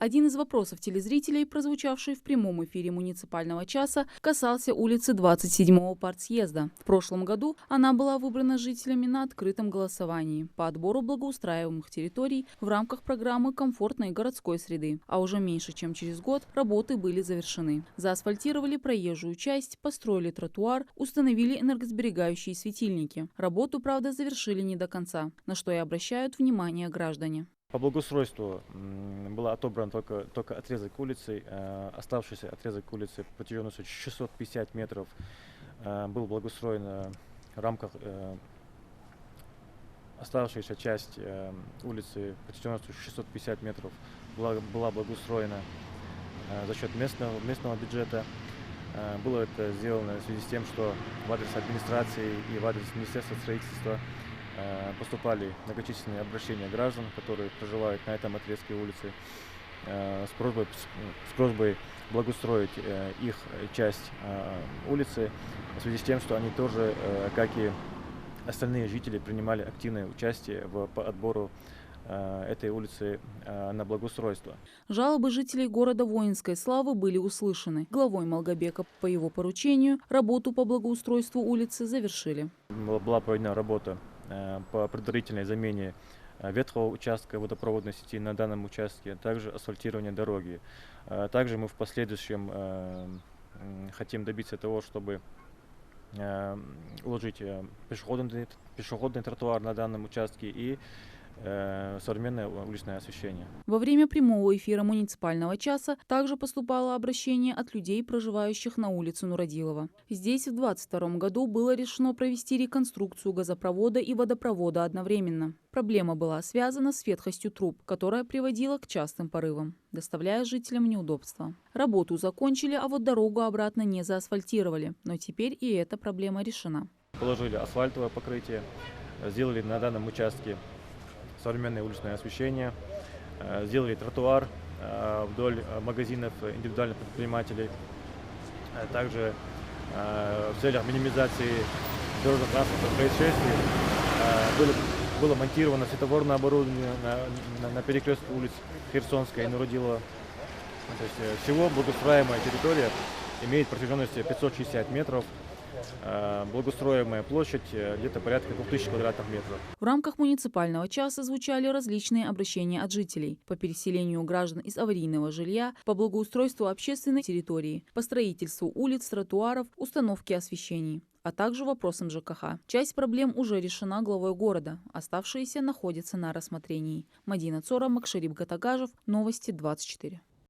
Один из вопросов телезрителей, прозвучавший в прямом эфире муниципального часа, касался улицы 27-го партсъезда. В прошлом году она была выбрана жителями на открытом голосовании по отбору благоустраиваемых территорий в рамках программы комфортной городской среды. А уже меньше чем через год работы были завершены. Заасфальтировали проезжую часть, построили тротуар, установили энергосберегающие светильники. Работу, правда, завершили не до конца, на что и обращают внимание граждане. По благоустройству был отобран только отрезок улицы. Оставшийся отрезок улицы протяженностью 650 метров был благоустроен в рамках. Оставшаяся часть улицы протяженностью 650 метров была благоустроена за счет местного бюджета. Было это сделано в связи с тем, что в адрес администрации и в адрес Министерства строительства поступали многочисленные обращения граждан, которые проживают на этом отрезке улицы, с просьбой благоустроить их часть улицы, в связи с тем, что они тоже, как и остальные жители, принимали активное участие по отбору этой улицы на благоустройство. Жалобы жителей города Воинской Славы были услышаны. Главой Малгобека по его поручению работу по благоустройству улицы завершили. Была проведена работа по предварительной замене ветхого участка водопроводной сети на данном участке, а также асфальтирование дороги. Также мы в последующем хотим добиться того, чтобы уложить пешеходный тротуар на данном участке и современное уличное освещение. Во время прямого эфира муниципального часа также поступало обращение от людей, проживающих на улице Нуродилова. Здесь в 2022 году было решено провести реконструкцию газопровода и водопровода одновременно. Проблема была связана с ветхостью труб, которая приводила к частым порывам, доставляя жителям неудобства. Работу закончили, а вот дорогу обратно не заасфальтировали, но теперь и эта проблема решена. Положили асфальтовое покрытие, сделали на данном участке современное уличное освещение, сделали тротуар вдоль магазинов индивидуальных предпринимателей. Также в целях минимизации дорожно-транспортных происшествий было монтировано светофорное оборудование на перекрестке улиц Херсонская и Нуродилова. То есть всего благоустраиваемая территория имеет протяженность 560 метров. Благоустроимая площадь где-то порядка 2000 квадратных метров. В рамках муниципального часа звучали различные обращения от жителей по переселению граждан из аварийного жилья, по благоустройству общественной территории, по строительству улиц, тротуаров, установке освещений, а также вопросам ЖКХ. Часть проблем уже решена главой города, оставшиеся находятся на рассмотрении. Мадина Цора, Макшарип Гатагажев, Новости 24.